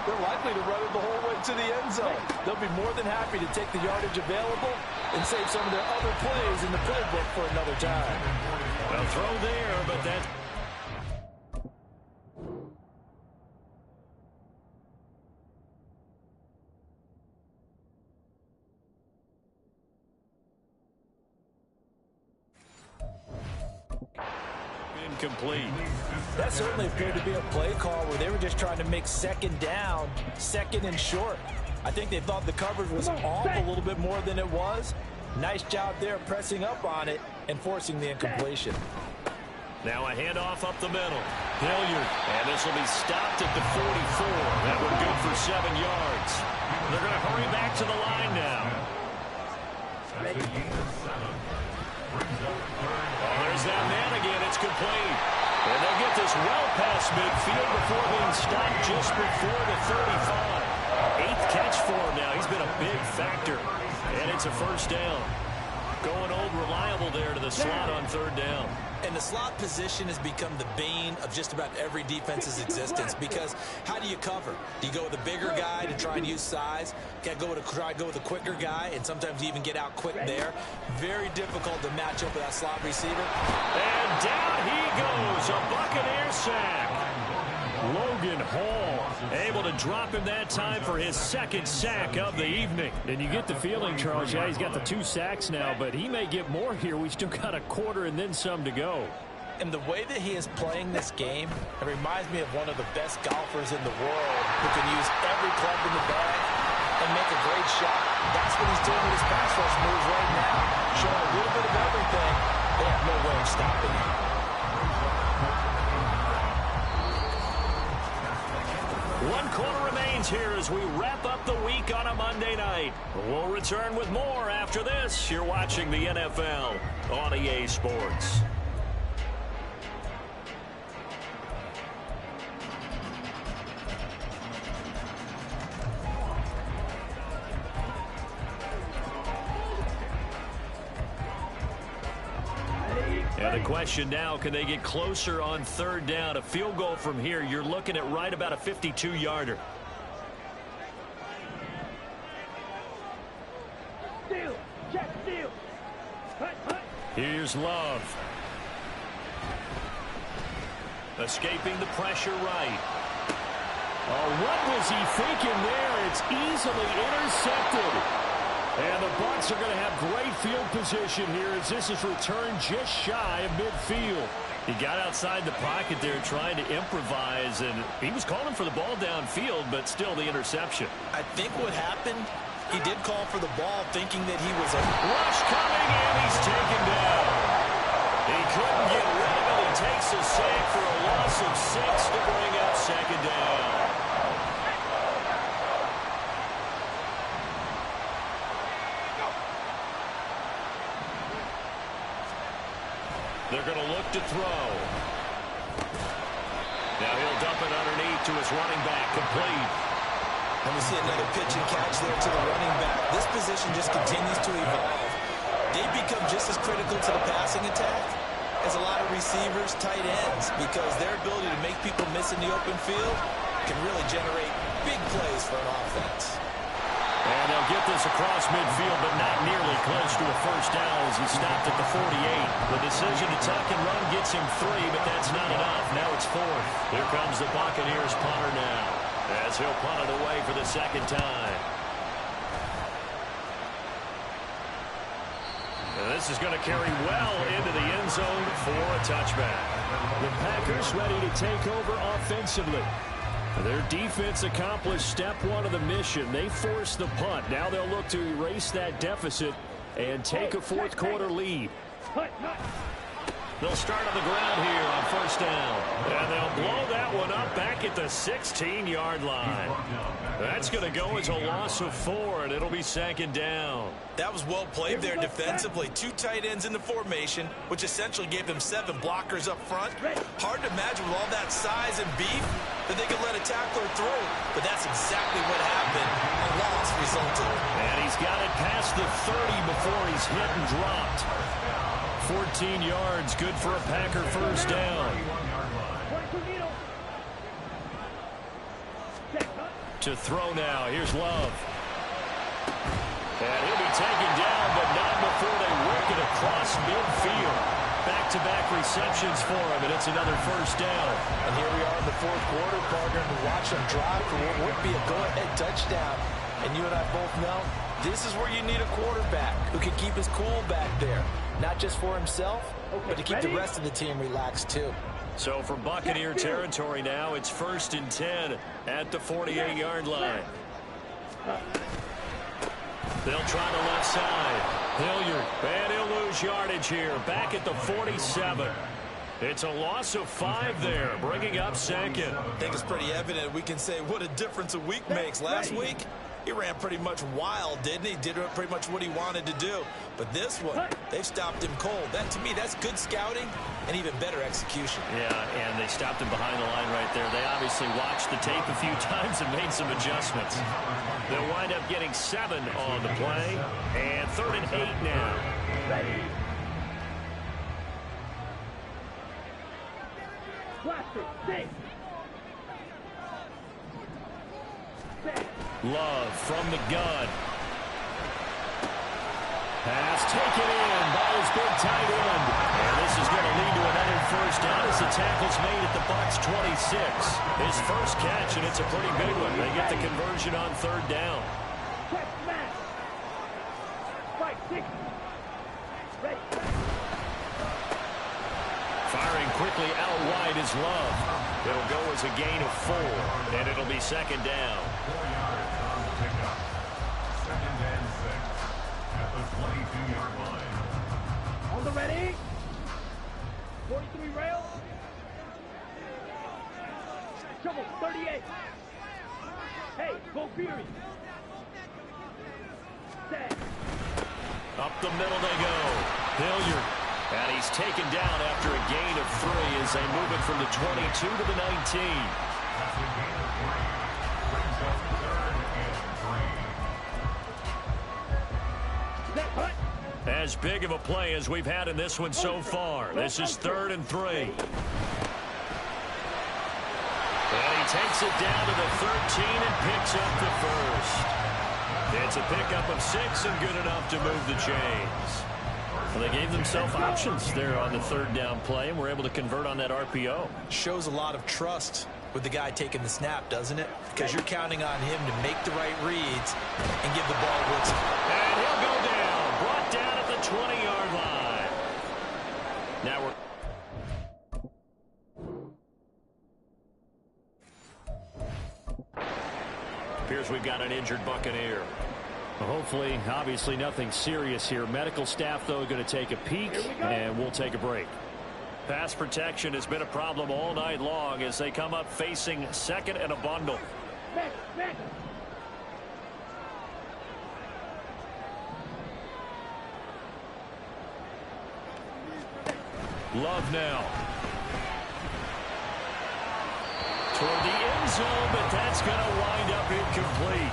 They're likely to run it the whole way to the end zone. They'll be more than happy to take the yardage available and save some of their other plays in the playbook for another time. well, throw there, but that... Incomplete. That certainly appeared to be a play call where they were just trying to make 2nd down, 2nd and short. I think they thought the coverage was off a little bit more than it was. Nice job there pressing up on it and forcing the incompletion. Now a handoff up the middle. Hilliard. And this will be stopped at the 44. That would go for 7 yards. They're going to hurry back to the line now. Oh, there's that man again. It's complete. And they'll get this well past midfield before being stopped just before the 35. 8th catch for him now. He's been a big factor. And it's a 1st down. Going old reliable there to the slot on 3rd down. And the slot position has become the bane of just about every defense's existence, because how do you cover? Do you go with a bigger guy to try and use size? Got to try to go with a quicker guy, and sometimes you even get out quick there. Very difficult to match up with that slot receiver. And down he goes. A Buccaneer sack. Logan Hall Able to drop him that time for his 2nd sack of the evening. And you get the feeling, Charles, yeah, he's got the 2 sacks now, but he may get more here. We still got a quarter and then some to go. And the way that he is playing this game, it reminds me of one of the best golfers in the world who can use every club in the bag and make a great shot. That's what he's doing with his pass rush moves right now. Showing a little bit of everything. They have no way of stopping him. 1 quarter remains here as we wrap up the week on a Monday night. We'll return with more after this. You're watching the NFL on EA Sports. And the question now, can they get closer on 3rd down? A field goal from here, you're looking at right about a 52-yarder. Steal, check, steal. Here's Love. Escaping the pressure right. Oh, what was he thinking there? It's easily intercepted. And the Bucs are going to have great field position here as this is returned just shy of midfield. He got outside the pocket there trying to improvise, and he was calling for the ball downfield, but still the interception. I think what happened, he did call for the ball thinking that he was a rush coming, and he's taken down. He couldn't get rid of it. He takes a sack for a loss of 6 to bring up second down. They're going to look to throw. Now he'll dump it underneath to his running back, complete. And we see another pitch and catch there to the running back. This position just continues to evolve. They become just as critical to the passing attack as a lot of receivers, tight ends, because their ability to make people miss in the open field can really generate big plays for an offense. And they'll get this across midfield, but not nearly close to a first down as he stopped at the 48. The decision to tuck and run gets him 3, but that's not enough. Now it's 4th. Here comes the Buccaneers punter now, as he'll punt it away for the second time. And this is going to carry well into the end zone for a touchback. The Packers ready to take over offensively. Their defense accomplished step 1 of the mission. They forced the punt. Now they'll look to erase that deficit and take a fourth quarter lead. They'll start on the ground here on first down. And they'll blow that one up back at the 16-yard line. That's going to go as a loss of 4, and it'll be second down. That was well played there defensively. 2 tight ends in the formation, which essentially gave them 7 blockers up front. Hard to imagine with all that size and beef that they could let a tackler through. But that's exactly what happened. A loss resulted. And he's got it past the 30 before he's hit and dropped. 14 yards, good for a Packer first down. To throw now, here's Love. And he'll be taken down, but not before they work it across midfield. Back-to-back receptions for him, and it's another first down. And here we are in the fourth quarter, partner, and watch them drive for what would be a go-ahead touchdown. And you and I both know this is where you need a quarterback who can keep his cool back there. Not just for himself, but to keep the rest of the team relaxed, too. So from Buccaneer territory now, it's 1st and 10 at the 48-yard line. They'll try the left side. Hilliard, and he'll lose yardage here. Back at the 47. It's a loss of 5 there, bringing up second. I think it's pretty evident we can say what a difference a week makes. Last week, he ran pretty much wild, didn't he? Did pretty much what he wanted to do. But this one, they've stopped him cold. That, to me, that's good scouting and even better execution. Yeah, and they stopped him behind the line right there. They obviously watched the tape a few times and made some adjustments. They'll wind up getting 7 on the play. And 3rd and 8 now. Ready. Love from the gun. Pass taken in by his big tight end. And this is going to lead to another first down as the tackle's made at the Bucs 26. His first catch, and it's a pretty big one. They get the conversion on 3rd down. Firing quickly out wide is Love. It'll go as a gain of 4, and it'll be second down. 4-yard pickup. 2nd and 6 at the 22-yard line. On the ready. 43 rail. Trouble, 38. Hey, go Fury. Set. Up the middle they go. Hilliard. And he's taken down after a gain of 3 as they move it from the 22 to the 19. As big of a play as we've had in this one so far. This is 3rd and 3. And he takes it down to the 13 and picks up the first. It's a pickup of 6 and good enough to move the chains. Well, they gave themselves options there on the 3rd down play and were able to convert on that RPO. Shows a lot of trust with the guy taking the snap, doesn't it? Because you're counting on him to make the right reads and give the ball looks. And he'll go down. Brought down at the 20-yard line. Now we're... Appears we've got an injured Buccaneer. Hopefully, obviously nothing serious here. Medical staff, though, going to take a peek, and we'll take a break. Pass protection has been a problem all night long as they come up facing second and a bundle. Love now. Toward the end zone, but that's going to wind up incomplete.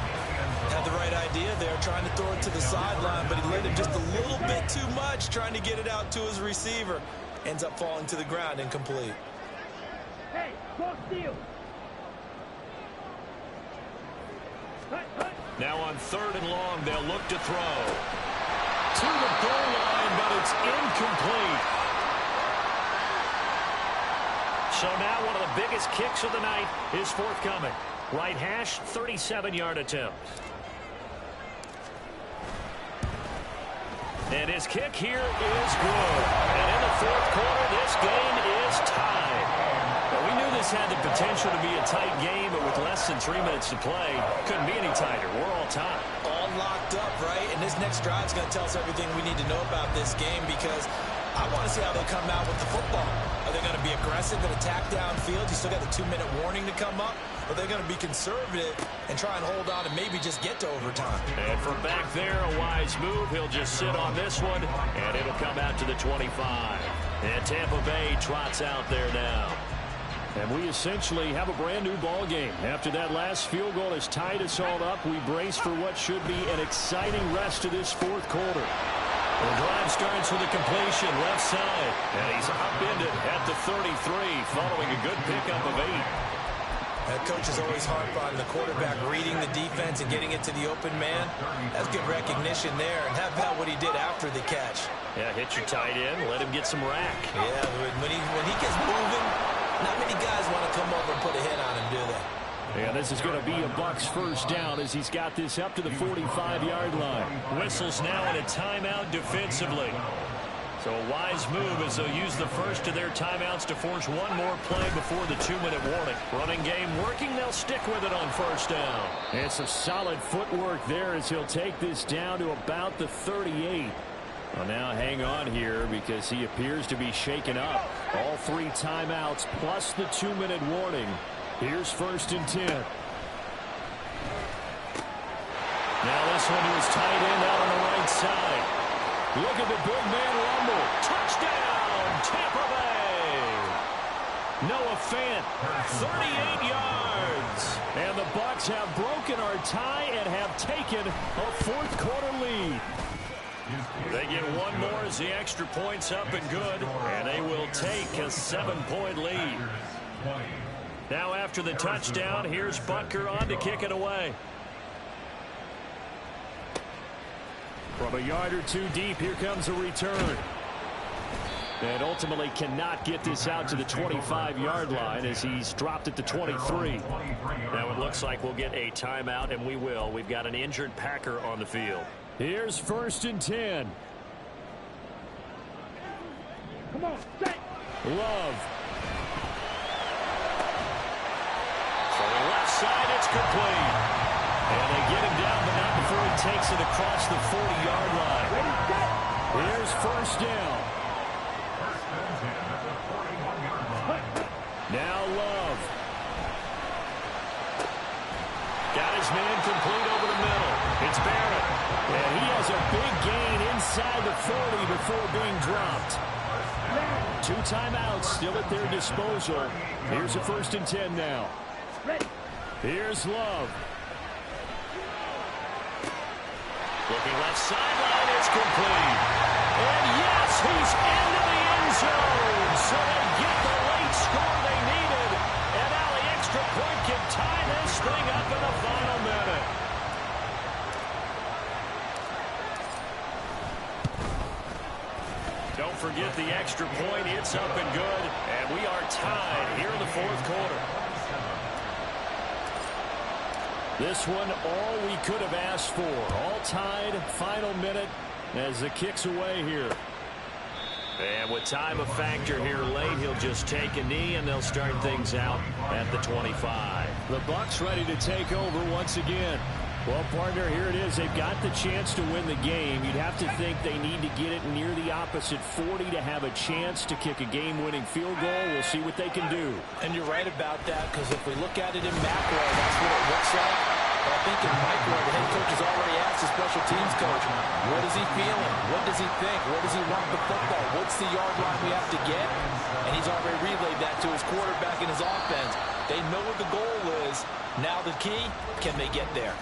Had the right idea there, trying to throw it to the sideline, but he let him just a little bit too much, trying to get it out to his receiver. Ends up falling to the ground, incomplete. Hey, cross steal. Now on 3rd and long, they'll look to throw. To the goal line, but it's incomplete. So now one of the biggest kicks of the night is forthcoming. Right hash, 37-yard attempt. And his kick here is good. And in the 4th quarter, this game is tied. Well, we knew this had the potential to be a tight game, but with less than 3 minutes to play, couldn't be any tighter. We're all tied. All locked up, right? And this next drive is going to tell us everything we need to know about this game, because I want to see how they come out with the football. Are they going to be aggressive and attack downfield? You still got the 2-minute warning to come up. Or are they going to be conservative and try and hold on and maybe just get to overtime? And from back there, a wise move. He'll just sit on this one, and it'll come out to the 25. And Tampa Bay trots out there now. And we essentially have a brand-new ball game. After that last field goal has tied us all up, we brace for what should be an exciting rest of this 4th quarter. The drive starts with a completion left side, and he's upended at the 33 following a good pickup of 8. That coach is always harp on the quarterback reading the defense and getting it to the open man. That's good recognition there. And how about what he did after the catch? Yeah, hit your tight end, let him get some rack. Yeah, when he gets moving, not many guys want to come over and put a hit on him, do they? Yeah, this is going to be a Bucs first down as he's got this up to the 45-yard line. Whistles now in a timeout defensively. So a wise move as they'll use the first of their timeouts to force one more play before the 2-minute warning. Running game working, they'll stick with it on first down. And some solid footwork there as he'll take this down to about the 38. Well, now hang on here because he appears to be shaken up. All 3 timeouts plus the 2-minute warning. Here's 1st and 10. Now this one to his tight end out on the right side. Look at the big man rumble. Touchdown, Tampa Bay. Noah Fant, 38 yards. And the Bucs have broken our tie and have taken a 4th quarter lead. They get one more as the extra point's up and good, and they will take a 7-point lead. Now after the touchdown, here's Butker on to kick it away. From a yard or 2 deep, here comes a return. And ultimately cannot get this out to the 25-yard line as he's dropped at the 23. Now it looks like we'll get a timeout, and we will. We've got an injured Packer on the field. Here's 1st and 10. Come on, set. Love. From the left side, it's complete. And they get him down, but not before he takes it across the 40-yard line. Here's 1st down. Now Love. Got his man complete over the middle. It's Barrett. And he has a big gain inside the 40 before being dropped. 2 timeouts still at their disposal. Here's a 1st and 10 now. Here's Love. Looking left sideline, it's complete. And yes, he's into the end zone. So they get the late score they needed. And now the extra point can tie this thing up in the final minute. Don't forget the extra point. It's up and good. And we are tied here in the 4th quarter. This one, all we could have asked for. All tied, final minute as the kick's away here. And with time a factor here late, he'll just take a knee, and they'll start things out at the 25. The Bucs ready to take over once again. Well, partner, here it is. They've got the chance to win the game. You'd have to think they need to get it near the opposite 40 to have a chance to kick a game-winning field goal. We'll see what they can do. And you're right about that, because if we look at it in macro, that's what it looks like. But I think in micro, the head coach has already asked the special teams coach, what is he feeling? What does he think? Where does he want the football? What's the yard line we have to get? And he's already relayed that to his quarterback and his offense. They know what the goal is. Now the key, can they get there?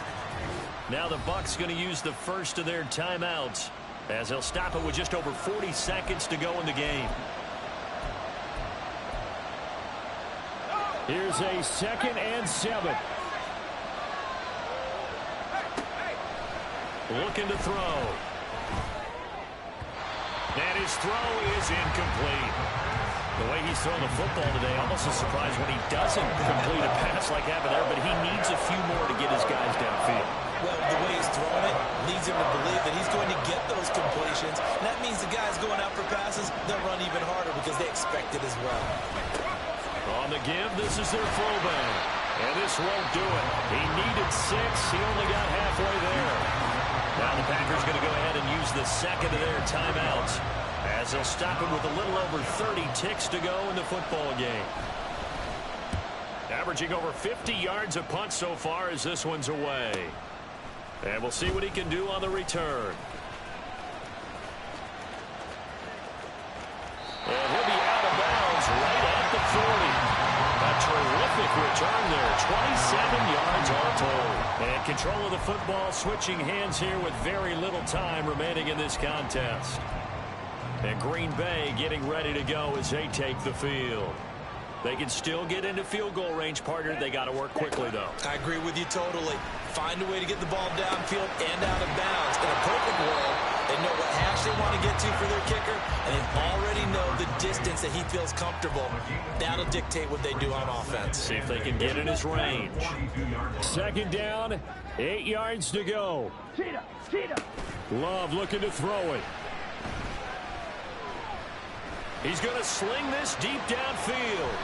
Now the Bucs going to use the first of their timeouts as they'll stop it with just over 40 seconds to go in the game. Here's a 2nd and 7. Looking to throw. And his throw is incomplete. The way he's thrown the football today, almost a surprise when he doesn't complete a pass like that there, but he needs a few more to get his guys downfield. Well, the way he's throwing it leads him to believe that he's going to get those completions. And that means the guys going out for passes, they'll run even harder because they expect it as well. On the give, this is their throwback. And this won't do it. He needed 6. He only got halfway there. Now the Packers going to go ahead and use the second of their timeouts as they'll stop it with a little over 30 ticks to go in the football game. Averaging over 50 yards a punt so far as this one's away. And we'll see what he can do on the return. And he'll be out of bounds right at the 40. A terrific return there. 27 yards all told. And control of the football switching hands here with very little time remaining in this contest. And Green Bay getting ready to go as they take the field. They can still get into field goal range, partner. They got to work quickly, though. I agree with you totally. Find a way to get the ball downfield and out of bounds. In a perfect world, they know what hash they want to get to for their kicker, and they already know the distance that he feels comfortable. That'll dictate what they do on offense. See if they can get in his range. 2nd down, 8 yards to go. Love looking to throw it. He's going to sling this deep downfield.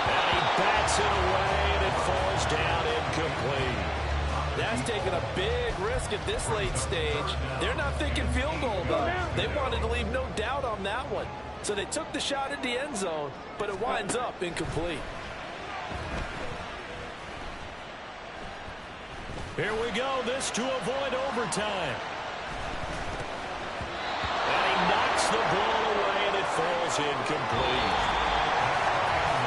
And he bats it away, and it falls down incomplete. That's taking a big risk at this late stage. They're not thinking field goal, though. They wanted to leave no doubt on that one. So they took the shot at the end zone, but it winds up incomplete. Here we go. This to avoid overtime. And he knocks the ball away, and it falls incomplete.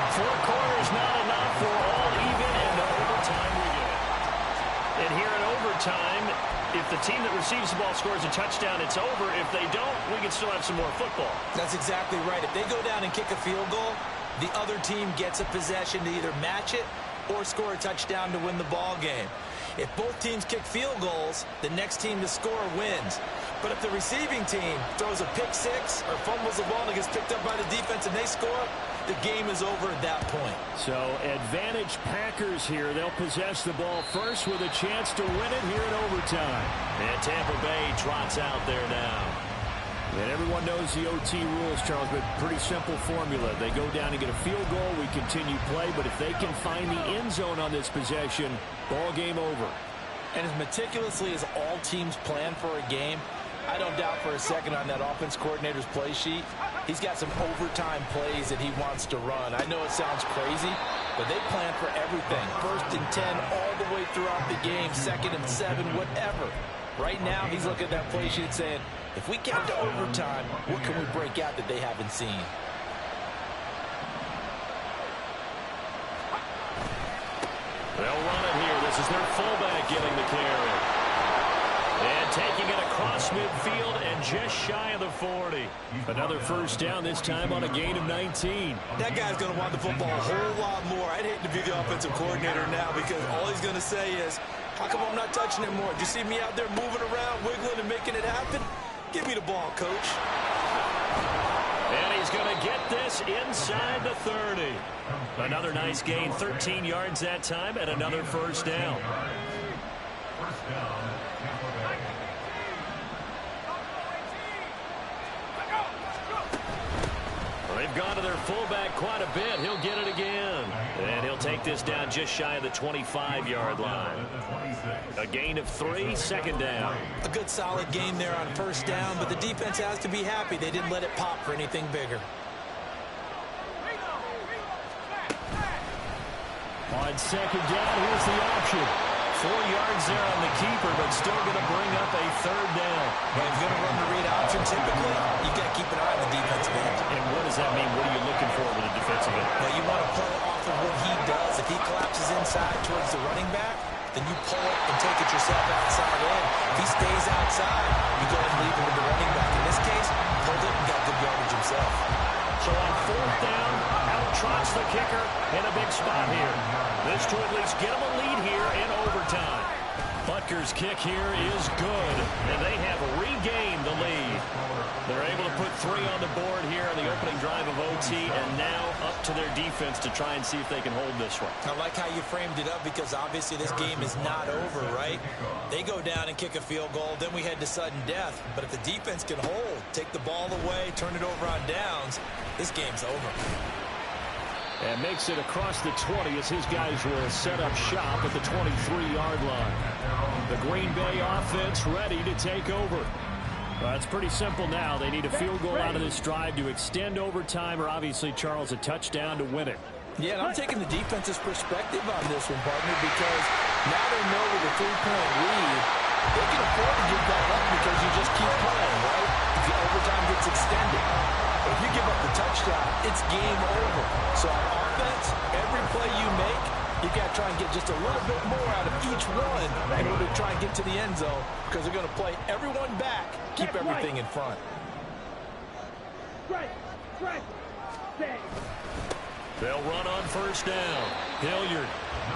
4 quarters not enough for all even, and the overtime we get. And here in overtime, if the team that receives the ball scores a touchdown, it's over. If they don't, we can still have some more football. That's exactly right. If they go down and kick a field goal, the other team gets a possession to either match it or score a touchdown to win the ball game. If both teams kick field goals, the next team to score wins. But if the receiving team throws a pick 6 or fumbles the ball and it gets picked up by the defense and they score, the game is over at that point. So advantage Packers here. They'll possess the ball first with a chance to win it here in overtime. And Tampa Bay trots out there now. And everyone knows the OT rules, Charles, but pretty simple formula. They go down and get a field goal, we continue play, but if they can find the end zone on this possession, ball game over. And as meticulously as all teams plan for a game, I don't doubt for a second on that offense coordinator's play sheet, he's got some overtime plays that he wants to run. I know it sounds crazy, but they plan for everything. 1st and 10 all the way throughout the game, 2nd and 7, whatever. Right now, he's looking at that play sheet saying, if we get to overtime, what can we break out that they haven't seen? They'll run it here. This is their fullback getting the carry. And taking it across midfield and just shy of the 40. Another 1st down, this time on a gain of 19. That guy's going to want the football a whole lot more. I'd hate to be the offensive coordinator now because all he's going to say is, how come I'm not touching it more? Do you see me out there moving around, wiggling, and making it happen? Give me the ball, coach. And he's going to get this inside the 30. Another nice gain, 13 yards that time, and another first down. First down, Tampa Bay. They've gone to their fullback quite a bit. He'll get it again. And he'll take this down just shy of the 25-yard line. A gain of 3, second down. A good solid gain there on first down, but the defense has to be happy they didn't let it pop for anything bigger. On second down, here's the option. 4 yards there on the keeper, but still going to bring up a third down. When you're going to run the read option, typically, you've got to keep an eye on the defensive end. And what does that mean? What are you looking for with a defensive end? Well, you want to play off of what he does. If he collapses inside towards the running back, then you pull it and take it yourself outside in. If he stays outside, you go and leave it with the running back. In this case, pulled it and got good yardage himself. So on fourth down, out trots the kicker in a big spot here. This to at least get him a lead here in overtime. Butker's kick here is good, and they have regained the lead. They're able to put 3 on the board here on the opening drive of OT, and now up to their defense to try and see if they can hold this one. I like how you framed it up because obviously this game is not over, right? They go down and kick a field goal, then we head to sudden death. But if the defense can hold, take the ball away, turn it over on downs, this game's over. And makes it across the 20 as his guys will set up shop at the 23-yard line. The Green Bay offense ready to take over. It's pretty simple now. They need a field goal out of this drive to extend overtime, or obviously, Charles, a touchdown to win it. Yeah, and I'm taking the defense's perspective on this one, partner, because now they know with a 3-point lead, they can afford to give that up because you just keep playing, right? If the overtime gets extended. If you give up the touchdown, it's game over. So on offense, every play you make, you got to try and get just a little bit more out of each one in order to try and get to the end zone because they're going to play everyone back, keep everything in front. Right. Stay. They'll run on first down. Hilliard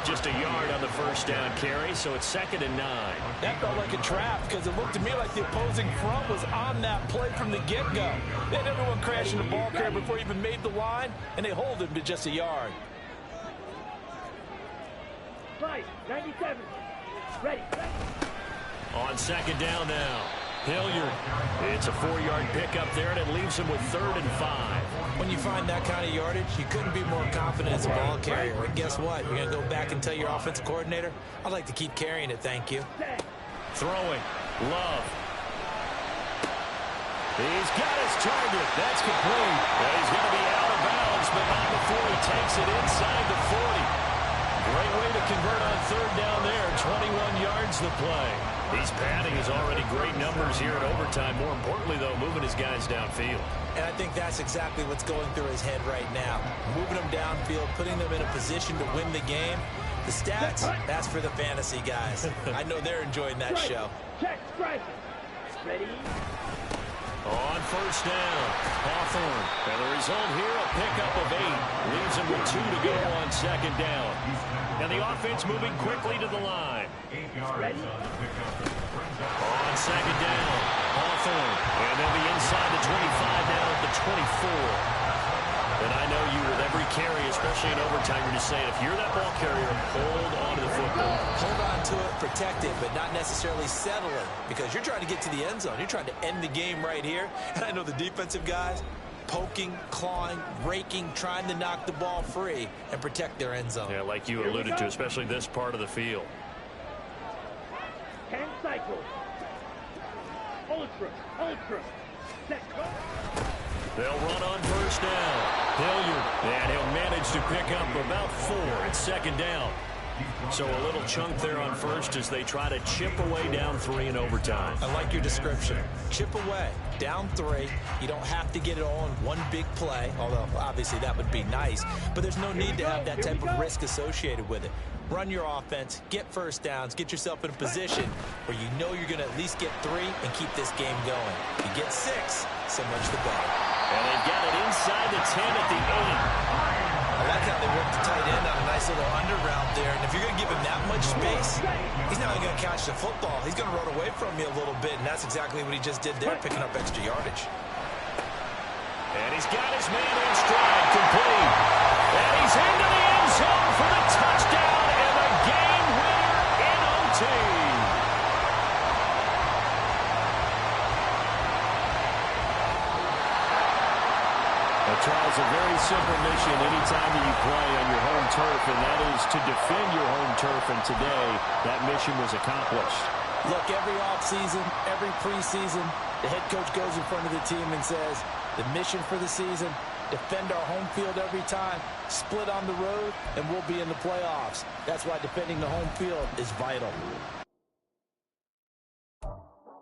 just a yard on the first down carry, so it's 2nd and 9. That felt like a trap because it looked to me like the opposing front was on that play from the get-go. They had everyone crashing the ball carrier before he even made the line, and they hold him to just a yard. Right, 97. Ready. On second down now, Hilliard. It's a 4-yard pickup there, and it leaves him with 3rd and 5. When you find that kind of yardage, you couldn't be more confident as a ball carrier. And guess what? You're going to go back and tell your offensive coordinator, I'd like to keep carrying it, thank you. Throwing. Love. He's got his target. That's complete. And he's going to be out of bounds, but not before he takes it inside the 40. Great way to convert on 3rd down there. 21 yards the play. He's padding his already great numbers here at overtime. More importantly, though, moving his guys downfield. And I think that's exactly what's going through his head right now. Moving them downfield, putting them in a position to win the game. The stats, that's for the fantasy guys. I know they're enjoying that show. Check, strike. Ready. On first down, Hawthorne. And the result here, a pickup of 8. Leaves him with 2 to go on second down. And the offense moving quickly to the line. 8 yards on the pickup. On second down, Hawthorne. And they'll be inside the 25 now at the 24. And I know you with every carry, especially in overtime, you're just saying, if you're that ball carrier, hold on to the football. Hold on to it, protect it, but not necessarily settle it because you're trying to get to the end zone. You're trying to end the game right here. And I know the defensive guys poking, clawing, raking, trying to knock the ball free and protect their end zone. Yeah, like you alluded to, especially this part of the field. 10 cycles. Ultra. Set. They'll run on first down. Hilliard, and he'll manage to pick up about 4 at second down. So a little chunk there on first as they try to chip away down 3 in overtime. I like your description. Chip away, down 3. You don't have to get it all in one big play, although obviously that would be nice. But there's no need to have that type of risk associated with it. Run your offense, get first downs, get yourself in a position where you know you're going to at least get 3 and keep this game going. If you get 6, so much the better. And they've got it inside the 10 at the 8. I like how they worked the tight end on a nice little under route there. And if you're going to give him that much space, he's not only going to catch the football, he's going to run away from you a little bit. And that's exactly what he just did there, picking up extra yardage. And he's got his man in stride, complete. And he's into the end zone for the touchdown and the game winner in OT. Charles, a very simple mission anytime that you play on your home turf, and that is to defend your home turf, and today that mission was accomplished. Look, every offseason, every preseason, the head coach goes in front of the team and says, the mission for the season, defend our home field every time, split on the road, and we'll be in the playoffs. That's why defending the home field is vital.